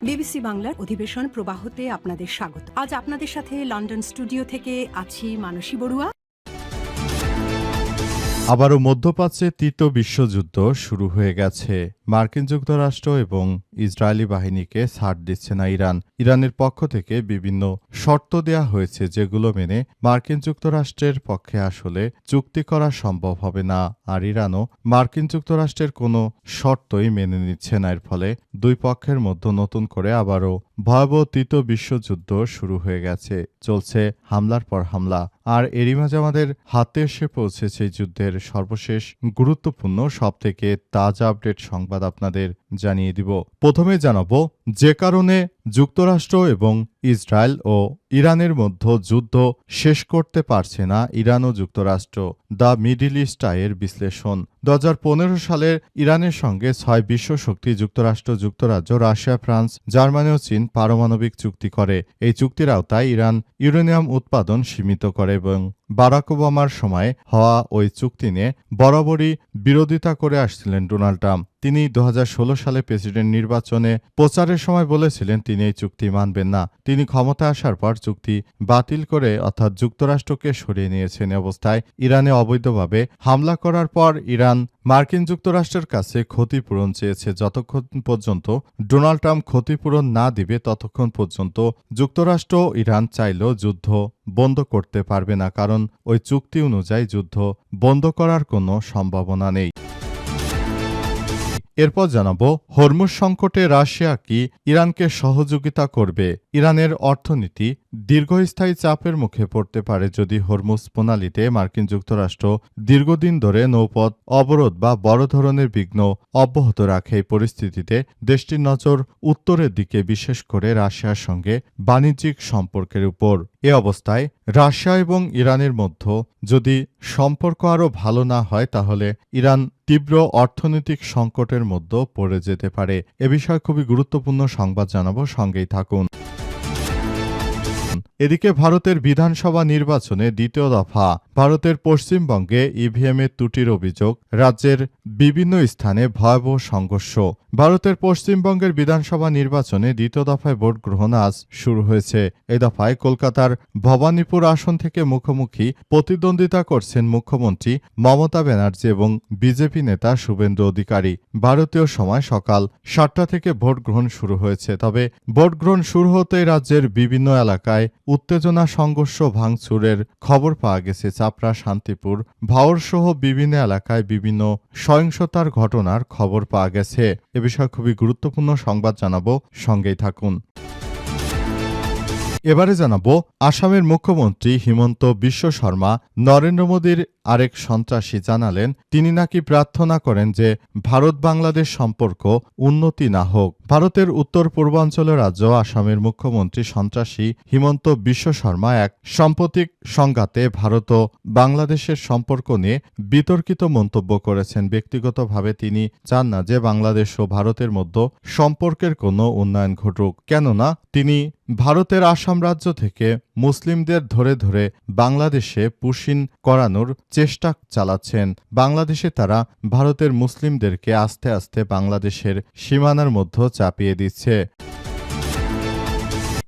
BBC বাংলার অধিবেশন প্রবাহতে আপনাদের স্বাগত। আজ আপনাদের সাথে লন্ডন স্টুডিও থেকে আছি মানসী বড়ুয়া। আবারও মধ্যপ্রাচ্যে তৃতীয় বিশ্বযুদ্ধ শুরু হয়ে গেছে। মার্কিন যুক্তরাষ্ট্র এবং ইসরায়েলি বাহিনীকে ছাড় দিচ্ছে না ইরান। ইরানের পক্ষ থেকে বিভিন্ন শর্ত দেয়া হয়েছে, যেগুলো মেনে মার্কিন যুক্তরাষ্ট্রের পক্ষে আসলে চুক্তি করা সম্ভব হবে না। আর ইরানও মার্কিন যুক্তরাষ্ট্রের কোনো শর্তই মেনে নিচ্ছে না। এর ফলে দুই পক্ষের মধ্যে নতুন করে আবারও ভয়াবহ তৃতীয় বিশ্বযুদ্ধ শুরু হয়ে গেছে। চলছে হামলার পর হামলা। আর এরই মাঝে আমাদের হাতে এসে পৌঁছেছে এই যুদ্ধের সর্বশেষ গুরুত্বপূর্ণ সবথেকে তাজা আপডেট সংবাদ আপনাদের জানিয়ে দিব। প্রথমে জানাবো যে কারণে যুক্তরাষ্ট্র এবং ইসরায়েল ও ইরানের মধ্যে যুদ্ধ শেষ করতে পারছে না ইরান ও যুক্তরাষ্ট্র। দ্য মিডল ইস্ট আইয়ের বিশ্লেষণ। 2015 সালের ইরানের সঙ্গে 6 বিশ্ব শক্তি যুক্তরাষ্ট্র, যুক্তরাজ্য, রাশিয়া, ফ্রান্স, জার্মানি ও চীন পারমাণবিক চুক্তি করে। এই চুক্তির আওতায় ইরান ইউরেনিয়াম উৎপাদন সীমিত করে এবং বারাক ওবামার সময় হওয়া ওই চুক্তি নিয়ে বরাবরই বিরোধিতা করে আসছিলেন ডোনাল্ড ট্রাম্প। তিনি 2016 সালে প্রেসিডেন্ট নির্বাচনে প্রচারের সময় বলেছিলেন তিনি এই চুক্তি মানবেন না। তিনি ক্ষমতায় আসার পর চুক্তি বাতিল করে অর্থাৎ যুক্তরাষ্ট্রকে সরিয়ে নিয়েছেন। অবস্থায় ইরানে অবৈধভাবে হামলা করার পর ইরান মার্কিন যুক্তরাষ্ট্রের কাছে ক্ষতিপূরণ চেয়েছে। যতক্ষণ পর্যন্ত ডোনাল্ড ট্রাম্প ক্ষতিপূরণ না দিবে ততক্ষণ পর্যন্ত যুক্তরাষ্ট্র ইরান চাইলেও যুদ্ধ বন্ধ করতে পারবে না, কারণ ওই চুক্তি অনুযায়ী যুদ্ধ বন্ধ করার কোনো সম্ভাবনা নেই। এরপর জানাবো হরমুজ সংকটে রাশিয়া কি ইরানকে সহযোগিতা করবে। ইরানের অর্থনীতি দীর্ঘস্থায়ী চাপের মুখে পড়তে পারে যদি হরমুজ প্রণালীতে মার্কিন যুক্তরাষ্ট্র দীর্ঘদিন ধরে নৌপথ অবরোধ বা বড় ধরনের বিঘ্ন অব্যাহত রাখে। এই পরিস্থিতিতে দেশটির নজর উত্তরের দিকে, বিশেষ করে রাশিয়ার সঙ্গে বাণিজ্যিক সম্পর্কের উপর। এ অবস্থায় রাশিয়া এবং ইরানের মধ্যে যদি সম্পর্ক আরও ভালো না হয় তাহলে ইরান তীব্র অর্থনৈতিক সংকটের মধ্যে পড়ে যেতে পারে। এ বিষয়ে খুবই গুরুত্বপূর্ণ সংবাদ জানাবো, সঙ্গেই থাকুন। এদিকে ভারতের বিধানসভা নির্বাচনে দ্বিতীয় দফা। ভারতের পশ্চিমবঙ্গে ইভিএমের ত্রুটির অভিযোগ, রাজ্যের বিভিন্ন স্থানে ভয়াবহ সংঘর্ষ। ভারতের পশ্চিমবঙ্গের বিধানসভা নির্বাচনে দ্বিতীয় দফায় ভোট গ্রহণ আজ শুরু হয়েছে। এই দফায় কলকাতার ভবানীপুর আসন থেকে মুখোমুখি প্রতিদ্বন্দ্বিতা করছেন মুখ্যমন্ত্রী মমতা ব্যানার্জি এবং বিজেপি নেতা শুভেন্দু অধিকারী। ভারতীয় সময় সকাল 7টা থেকে ভোট গ্রহণ শুরু হয়েছে। তবে ভোট গ্রহণ শুরু হতেই রাজ্যের বিভিন্ন এলাকায় উত্তেজনা, সংঘর্ষ, ভাঙচুরের খবর পাওয়া গেছে। চাপড়া, শান্তিপুর, ভাওর সহ বিভিন্ন এলাকায় বিভিন্ন সহিংসতার ঘটনার খবর পাওয়া গেছে। এ বিষয়ে খুবই গুরুত্বপূর্ণ সংবাদ জানাবো, সঙ্গেই থাকুন। এবারে জানাবো আসামের মুখ্যমন্ত্রী হিমন্ত বিশ্ব শর্মা নরেন্দ্র মোদীর আরেক সন্ত্রাসী জানালেন তিনি নাকি প্রার্থনা করেন যে ভারত বাংলাদেশ সম্পর্ক উন্নতি না হোক। ভারতের উত্তর পূর্বাঞ্চলের রাজ্য আসামের মুখ্যমন্ত্রী সন্ত্রাসী হিমন্ত বিশ্ব শর্মা এক সাম্প্রতিক সংঘাতে ভারত ও বাংলাদেশের সম্পর্ক নিয়ে বিতর্কিত মন্তব্য করেছেন। ব্যক্তিগতভাবে তিনি চান না যে বাংলাদেশ ও ভারতের মধ্যে সম্পর্কের কোনো উন্নয়ন ঘটুক, কেননা তিনি ভারতের আসাম রাজ্য থেকে মুসলিমদের ধরে ধরে বাংলাদেশে পুশিন করানোর চেষ্টা চালাচ্ছেন। বাংলাদেশে তারা ভারতের মুসলিমদেরকে আস্তে আস্তে বাংলাদেশের সীমানার মধ্যে চাপিয়ে দিচ্ছে।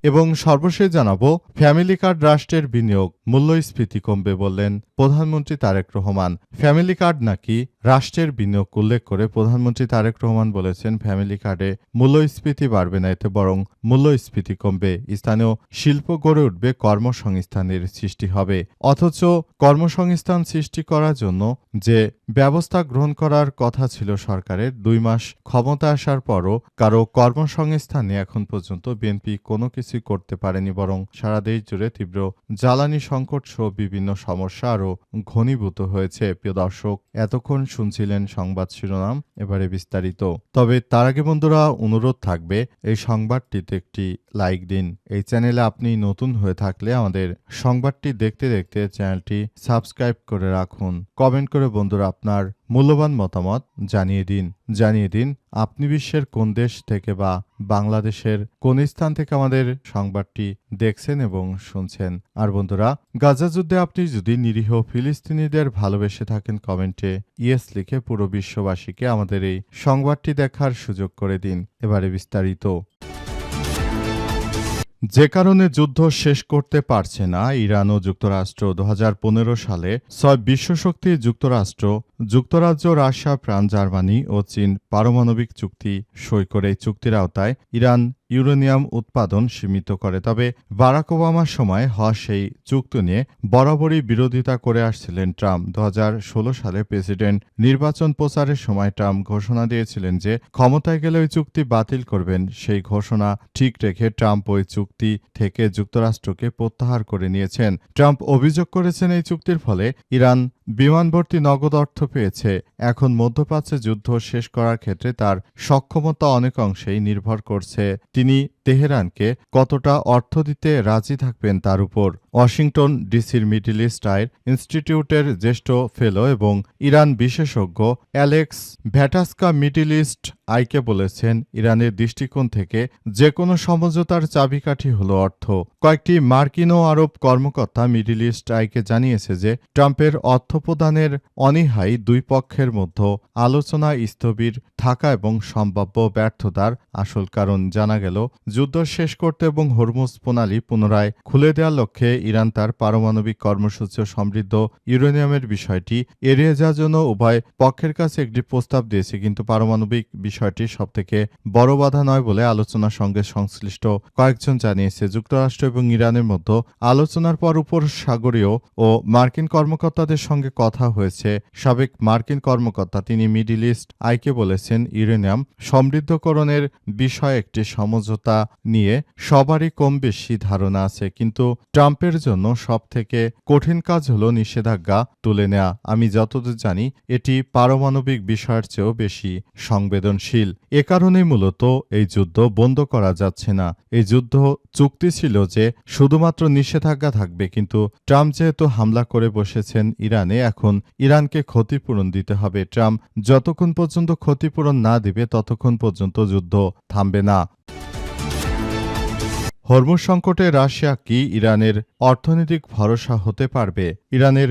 এবং সর্বশেষ জানাবো ফ্যামিলি কার্ড রাষ্ট্রের বিনিয়োগ, মূল্যস্ফীতি কমবে বললেন প্রধানমন্ত্রী তারেক রহমান। ফ্যামিলি কার্ড নাকি রাষ্ট্রের বিনিয়োগ উল্লেখ করে প্রধানমন্ত্রী তারেক রহমান বলেছেন ফ্যামিলি কার্ডে মূল্যস্ফীতি বাড়বে না, এতে বরং মূল্যস্ফীতি কমবে। স্থানীয় শিল্প গড়ে উঠবে, কর্মসংস্থানের সৃষ্টি হবে। অথচ কর্মসংস্থান সৃষ্টি করার জন্য যে ব্যবস্থা গ্রহণ করার কথা ছিল সরকারের, 2 মাস ক্ষমতা আসার পরও কারো কর্মসংস্থানে এখন পর্যন্ত বিএনপি কোনো কিছুই করতে পারেনি, বরং সারা দেশ জুড়ে তীব্র জ্বালানি সংকট সহ বিভিন্ন সমস্যা আরও ঘনীভূত হয়েছে। প্রিয় দর্শক, এতক্ষণ শুনছিলেন সংবাদ শিরোনাম, এবারে বিস্তারিত। তবে তার আগে বন্ধুরা অনুরোধ থাকবে এই সংবাদটিতে একটি লাইক দিন। এই চ্যানেলে আপনি নতুন হয়ে থাকলে আমাদের সংবাদটি দেখতে দেখতে চ্যানেলটি সাবস্ক্রাইব করে রাখুন। কমেন্ট করে বন্ধুরা আপনার মূল্যবান মতামত জানিয়ে দিন আপনি বিশ্বের কোন দেশ থেকে বা বাংলাদেশের কোন স্থান থেকে আমাদের সংবাদটি দেখছেন এবং শুনছেন। আর বন্ধুরা, গাজা যুদ্ধে আপনি যদি নিরীহ ফিলিস্তিনিদের ভালোবেসে থাকেন কমেন্টে ইয়েস লিখে পুরো বিশ্ববাসীকে আমাদের এই সংবাদটি দেখার সুযোগ করে দিন। এবারে বিস্তারিত। যে কারণে যুদ্ধ শেষ করতে পারছে না ইরান ও যুক্তরাষ্ট্র। 2015 সালে 6 বিশ্বশক্তি যুক্তরাজ্য, রাশিয়া, ফ্রান্স, জার্মানি ও চীন পারমাণবিক চুক্তি সই করে এই চুক্তির আওতায় ইরান ইউরেনিয়াম উৎপাদন সীমিত করে। তবে বারাক ওবামার সময় হওয়া সেই চুক্তি নিয়ে বরাবরই বিরোধিতা করে আসছিলেন ট্রাম্প। 2016 সালে প্রেসিডেন্ট নির্বাচন প্রচারের সময় ট্রাম্প ঘোষণা দিয়েছিলেন যে ক্ষমতায় গেলে ওই চুক্তি বাতিল করবেন। সেই ঘোষণা ঠিক রেখে ট্রাম্প ওই চুক্তি থেকে যুক্তরাষ্ট্রকে প্রত্যাহার করে নিয়েছেন। ট্রাম্প অভিযোগ করেছেন এই চুক্তির ফলে ইরান বিমানভর্তি নগদ অর্থ পেয়েছে। এখন মধ্যপ্রাচ্যে যুদ্ধ শেষ করার ক্ষেত্রে তার সক্ষমতা অনেক অংশেই নির্ভর করছে তিনি তেহরানকে কতটা অর্থ দিতে রাজি থাকবেন তার উপর। ওয়াশিংটন ডিসির মিডল ইস্ট আই ইনস্টিটিউটের জ্যেষ্ঠ ফেলো এবং ইরান বিশেষজ্ঞ অ্যালেক্স ভ্যাটাস্কা মিডল ইস্ট আইকে বলেছেন, ইরানের দৃষ্টিকোণ থেকে যে কোনো সমঝোতার চাবিকাঠি হল অর্থ। কয়েকটি মার্কিন ও আরব কর্মকর্তা মিডল ইস্ট আইকে জানিয়েছে যে ট্রাম্পের অর্থ প্রদানের অনীহাই দুই পক্ষের মধ্যে আলোচনা স্থবির থাকা এবং সম্ভাব্য ব্যর্থতার আসল কারণ। জানা গেল, যুদ্ধ শেষ করতে এবং হরমুজ প্রণালী পুনরায় খুলে দেওয়ার লক্ষ্যে ইরান তার পারমাণবিক কর্মসূচি সমৃদ্ধ ইউরেনিয়ামের বিষয়টি এড়িয়ে যাওয়ার জন্য উভয় পক্ষের কাছে একটি প্রস্তাব দিয়েছে। কিন্তু পারমাণবিক বিষয়টি সবথেকে বড় বাধা নয় বলে আলোচনার সঙ্গে সংশ্লিষ্ট কয়েকজন জানিয়েছে। যুক্তরাষ্ট্র এবং ইরানের মধ্যে আলোচনার পর উপসাগরীয় ও মার্কিন কর্মকর্তাদের সঙ্গে কথা হয়েছে। সাবেক মার্কিন কর্মকর্তা তিনি মিডল ইস্ট আইকে বলেছেন, ইউরেনিয়াম সমৃদ্ধকরণের বিষয়ে একটি সমঝোতা নিয়ে সবারই কম বেশি ধারণা আছে, কিন্তু ট্রাম্পের জন্য সবথেকে কঠিন কাজ হল নিষেধাজ্ঞা তুলে নেওয়া। আমি যতদূর জানি এটি পারমাণবিক বিষয়ের চেয়েও বেশি সংবেদনশীল। এ কারণেই মূলত এই যুদ্ধ বন্ধ করা যাচ্ছে না। এই যুদ্ধ চুক্তি ছিল যে শুধুমাত্র নিষেধাজ্ঞা থাকবে, কিন্তু ট্রাম্প যেহেতু হামলা করে বসেছেন ইরানে, এখন ইরানকে ক্ষতিপূরণ দিতে হবে। ট্রাম্প যতক্ষণ পর্যন্ত ক্ষতিপূরণ না দিবে ততক্ষণ পর্যন্ত যুদ্ধ থামবে না। হরমুজ সংকটে রাশিয়া কি ইরানের অর্থনৈতিক ভরসা হতে পারবে? ইরানের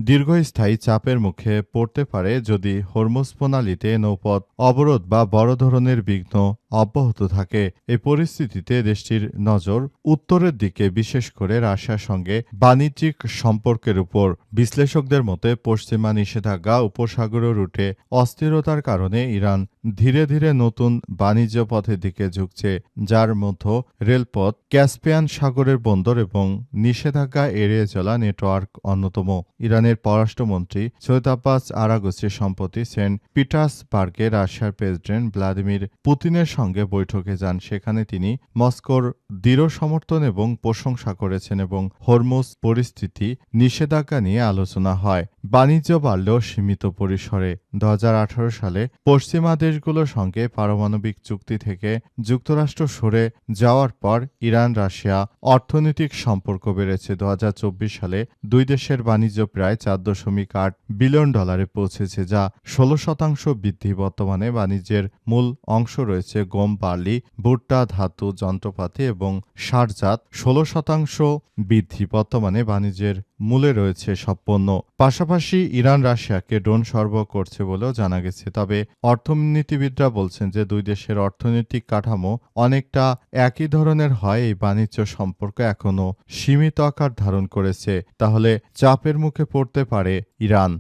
দীর্ঘস্থায়ী চাপের মুখে পড়তে পারে যদি হরমুজ প্রণালীতে নৌপথ অবরোধ বা বড় ধরনের বিঘ্ন অব্যাহত থাকে। এই পরিস্থিতিতে দেশটির নজর উত্তরের দিকে, বিশেষ করে রাশিয়ার সঙ্গে বাণিজ্যিক সম্পর্কের উপর। বিশ্লেষকদের মতে পশ্চিমা নিষেধাজ্ঞা, উপসাগরীয় রুটে অস্থিরতার কারণে ইরান ধীরে ধীরে নতুন বাণিজ্য পথের দিকে ঝুঁকছে, যার মধ্যে রেলপথ, ক্যাসপিয়ান সাগরের বন্দর এবং নিষেধাজ্ঞা এড়িয়ে চলা নেটওয়ার্ক অন্যতম। ইরানের পররাষ্ট্রমন্ত্রী সৈয়দ আব্বাস আরাগচি সম্প্রতি সেন্ট পিটার্সবার্গে রাশিয়ার প্রেসিডেন্ট ভ্লাদিমির পুতিনের সঙ্গে বৈঠকে যান। সেখানে তিনি মস্কোর দৃঢ় সমর্থন এবং প্রশংসা করেছেন এবং হরমুজ পরিস্থিতি নিষেধাজ্ঞা নিয়ে আলোচনা হয়। বাণিজ্য বাড়লেও সীমিত পরিসরে। 2018 সালে পশ্চিমা দেশগুলোর সঙ্গে পারমাণবিক চুক্তি থেকে যুক্তরাষ্ট্র সরে যাওয়ার পর ইরান রাশিয়া অর্থনৈতিক সম্পর্ক বেড়েছে। 2024 সালে দুই দেশের বাণিজ্য প্রায় $4.8 বিলিয়ন পৌঁছেছে, যা 16% বৃদ্ধি। বর্তমানে বাণিজ্যের মূল অংশ রয়েছে গম, বার্লি, ভুট্টা, ধাতু, যন্ত্রপাতি এবং সারজাত। 16% বৃদ্ধি। বর্তমানে বাণিজ্যের মূলে রয়েছে সব পণ্য। পাশাপাশি ইরান রাশিয়াকে ড্রোন সরবরাহ করছে বলেও জানা গেছে। তবে অর্থনীতিবিদরা বলছেন যে দুই দেশের অর্থনৈতিক কাঠামো অনেকটা একই ধরনের হয়। এই বাণিজ্য সম্পর্ক এখনও সীমিত আকার ধারণ করেছে। তাহলে চাপের মুখে পড়তে পারে ইরান।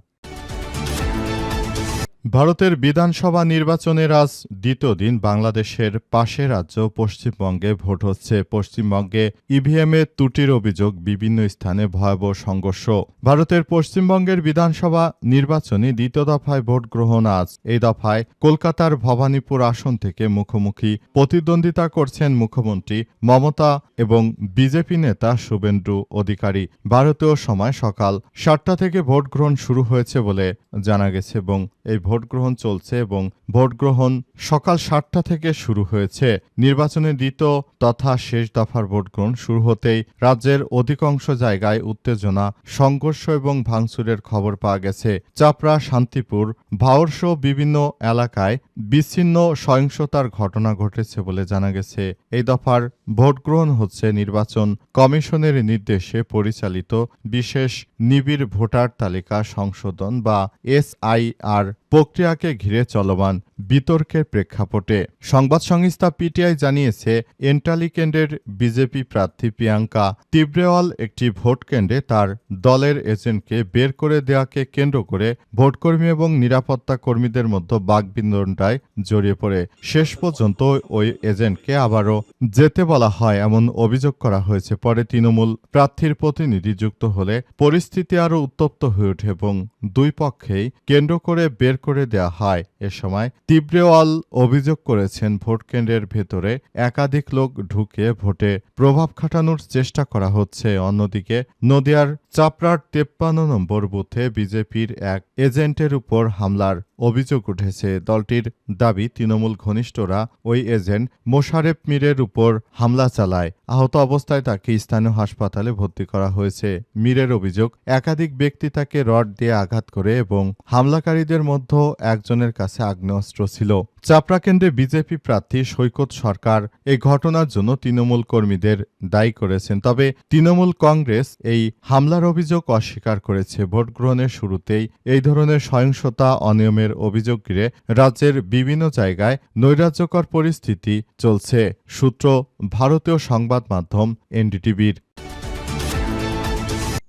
ভারতের বিধানসভা নির্বাচনের আজ দ্বিতীয় দিন। বাংলাদেশের পাশের রাজ্য পশ্চিমবঙ্গে ভোট হচ্ছে। পশ্চিমবঙ্গে ইভিএমে ত্রুটির অভিযোগ, বিভিন্ন স্থানে ভয়াবহ সংঘর্ষ। ভারতের পশ্চিমবঙ্গের বিধানসভা নির্বাচনে দ্বিতীয় দফায় ভোট গ্রহণ আজ। এই দফায় কলকাতার ভবানীপুর আসন থেকে মুখোমুখি প্রতিদ্বন্দ্বিতা করছেন মুখ্যমন্ত্রী মমতা এবং বিজেপি নেতা শুভেন্দু অধিকারী। ভারতীয় সময় সকাল 7টা থেকে ভোট গ্রহণ শুরু হয়েছে বলে জানা গেছে এবং এই ভোট গ্রহণ চলছে এবং ভোট গ্রহণ সকাল 7টা থেকে শুরু হয়েছে। নির্বাচনের দ্বিতীয় তথা শেষ দফার ভোট গ্রহণ শুরু হতেই রাজ্যের অধিকাংশ জায়গায় উত্তেজনা, সংঘর্ষ এবং ভাঙচুরের খবর পাওয়া গেছে। চাপড়া, শান্তিপুর, ভাওরসহ বিভিন্ন এলাকায় বিচ্ছিন্ন সহিংসতার ঘটনা ঘটেছে বলে জানা গেছে। এই দফার ভোট গ্রহণ হচ্ছে নির্বাচন কমিশনের নির্দেশে পরিচালিত বিশেষ নিবিড় ভোটার তালিকা সংশোধন বা SIR প্রক্রিয়াকে ঘিরে চলমান বিতর্কের প্রেক্ষাপটে সংবাদ সংস্থা পিটিআই জানিয়েছে, এন্টালি কেন্দ্রের বিজেপি প্রার্থী প্রিয়াঙ্কা তিব্রেওয়াল একটি ভোট কেন্দ্রে তার দলের এজেন্টকে বের করে দেওয়াকে কেন্দ্র করে ভোটকর্মী এবং নিরাপত্তা কর্মীদের মধ্যে বাকবিতণ্ডায় জড়িয়ে পড়ে শেষ পর্যন্ত ওই এজেন্টকে আবারও যেতে বলা হয় এমন অভিযোগ করা হয়েছে। পরে তৃণমূল প্রার্থীর প্রতিনিধি যুক্ত হলে পরিস্থিতি আরও উত্তপ্ত হয়ে ওঠে এবং দুই পক্ষেই কেন্দ্র করে বের করে দেওয়া হয়। এ সময় তিব্রেওয়াল অভিযোগ করেছেন, ভোট কেন্দ্রের ভেতরে একাধিক লোক ঢুকে ভোটে প্রভাব খাটানোর চেষ্টা করা হচ্ছে। অন্যদিকে নদিয়ার চাপড়ার 53 নম্বর বুথে বিজেপির এক এজেন্টের উপর হামলার অভিযোগ উঠেছে। দলটির দাবি, তৃণমূল ঘনিষ্ঠরা ওই এজেন্ট মোশারেফ মীরের উপর হামলা চালায়। আহত অবস্থায় তাকে স্থানীয় হাসপাতালে ভর্তি করা হয়েছে। মীরের অভিযোগ, একাধিক ব্যক্তি তাকে রড দিয়ে আঘাত করে এবং হামলাকারীদের মধ্যে একজনের কাছে আগ্নেয়াস্ত্র ছিল। চাপড়া কেন্দ্রে বিজেপি প্রার্থী সৈকত সরকার এই ঘটনার জন্য তৃণমূল কর্মীদের দায়ী করেছেন। তবে তৃণমূল কংগ্রেস এই হামলার অভিযোগ অস্বীকার করেছে। ভোট গ্রহণের শুরুতেই এই ধরনের সহিংসতা অনিয়মের অভিযোগ ঘিরে রাজ্যের বিভিন্ন জায়গায় নৈরাজ্যকর পরিস্থিতি চলছে। সূত্র ভারতীয় সংবাদ মাধ্যম এনডিটিভির।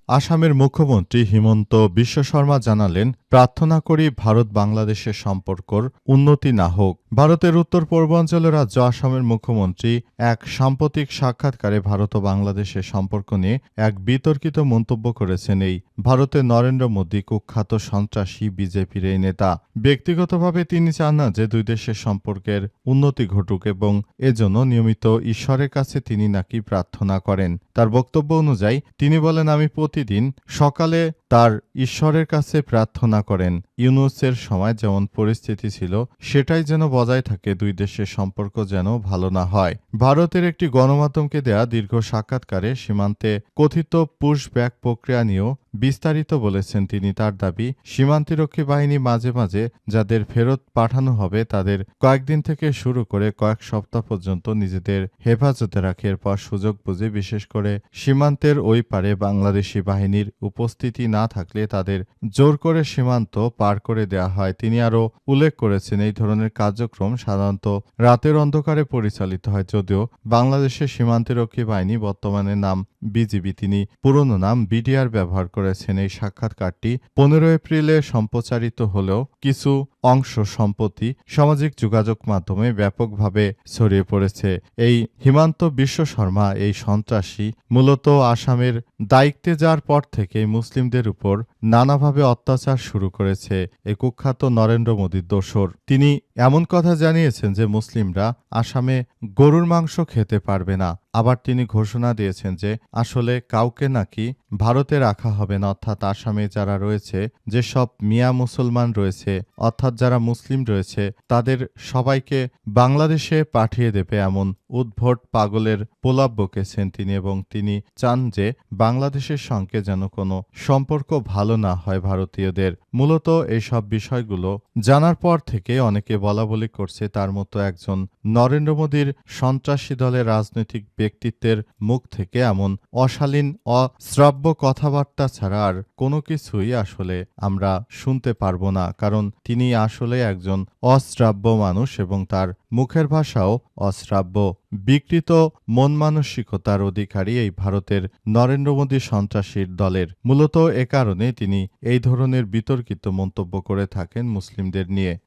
আসামের মুখ্যমন্ত্রী হিমন্ত বিশ্ব শর্মা জানালেন, প্রার্থনা করি ভারত বাংলাদেশের সম্পর্কর উন্নতি না হোক। ভারতের উত্তর পূর্বাঞ্চলের রাজ্য আসামের মুখ্যমন্ত্রী এক সাম্প্রতিক সাক্ষাৎকারে ভারত ও বাংলাদেশের সম্পর্ক নিয়ে এক বিতর্কিত মন্তব্য করেছেন। এই ভারতের নরেন্দ্র মোদী কুখ্যাত সন্ত্রাসী বিজেপির এই নেতা। ব্যক্তিগতভাবে তিনি চান না যে দুই দেশের সম্পর্কের উন্নতি ঘটুক এবং এজন্য নিয়মিত ঈশ্বরের কাছে তিনি নাকি প্রার্থনা করেন। তার বক্তব্য অনুযায়ী তিনি বলেন, আমি প্রতিদিন সকালে তার ঈশ্বরের কাছে প্রার্থনা করেন ইউনূসের সময় যেমন পরিস্থিতি ছিল সেটাই যেন বজায় থাকে, দুই দেশের সম্পর্ক যেন ভালো না হয়। ভারতের একটি গণমাধ্যমকে দেয়া দীর্ঘ সাক্ষাৎকারে সীমান্তে কথিত পুশব্যাক প্রক্রিয়া নিয়েও বিস্তারিত বলেছেন তিনি। তার দাবি, সীমান্তরক্ষী বাহিনী মাঝে মাঝে যাদের ফেরত পাঠানো হবে তাদের কয়েকদিন থেকে শুরু করে কয়েক সপ্তাহ পর্যন্ত নিজেদের হেফাজতে রাখে। এরপর সুযোগ বুঝে, বিশেষ করে সীমান্তের ওই পারে বাংলাদেশি বাহিনীর উপস্থিতি না থাকলে তাদের জোর করে সীমান্ত পার করে দেওয়া হয়। তিনি আরও উল্লেখ করেছেন, এই ধরনের কার্যক্রম সাধারণত রাতের অন্ধকারে পরিচালিত হয়। যদিও বাংলাদেশের সীমান্তরক্ষী বাহিনী বর্তমানে নাম বিজিবি, তিনি পুরনো নাম বিডিআর ব্যবহার করেছেন। এই সাক্ষাৎকারটি 15 এপ্রিলে সম্প্রচারিত হলেও কিছু অংশ সম্প্রতি সামাজিক যোগাযোগ মাধ্যমে ব্যাপকভাবে ছড়িয়ে পড়েছে। এই হিমন্ত বিশ্ব শর্মা এই সন্ত্রাসী মূলত আসামের দায়িত্বে যাওয়ার পর থেকে মুসলিমদের উপর নানাভাবে অত্যাচার শুরু করেছে। এই কুখ্যাত নরেন্দ্র মোদীর দোসর। তিনি এমন কথা জানিয়েছেন যে মুসলিমরা আসামে গরুর মাংস খেতে পারবে না। আবার তিনি ঘোষণা দিয়েছেন যে আসলে কাউকে নাকি ভারতে রাখা হবে না, অর্থাৎ আসামে যারা রয়েছে, যেসব মিয়া মুসলমান রয়েছে, অর্থাৎ যারা মুসলিম রয়েছে, তাদের সবাইকে বাংলাদেশে পাঠিয়ে দেবে, এমন উদ্ভট পাগলের প্রলাপ বকেছেন তিনি। এবং তিনি চান যে বাংলাদেশের সঙ্গে যেন কোনো সম্পর্ক ভালো না হয় ভারতীয়দের। মূলত এইসব বিষয়গুলো জানার পর থেকে অনেকে বলাবলি করছে, তার মতো একজন নরেন্দ্র মোদীর সন্ত্রাসী দলের রাজনৈতিক ব্যক্তিত্বের মুখ থেকে এমন অশালীন অশ্রাব্য কথাবার্তা ছাড়া আর কোনো কিছুই আসলে আমরা শুনতে পারবো না, কারণ তিনি আসলে একজন অশ্রাব্য মানুষ এবং তার মুখের ভাষাও অশ্রাব্য। বিকৃত মন মানসিকতার অধিকারী এই ভারতের নরেন্দ্র মোদী সন্ত্রাসীর দলের। মূলত এ কারণে তিনি এই ধরনের বিতর্কিত মন্তব্য করে থাকেন মুসলিমদের নিয়ে।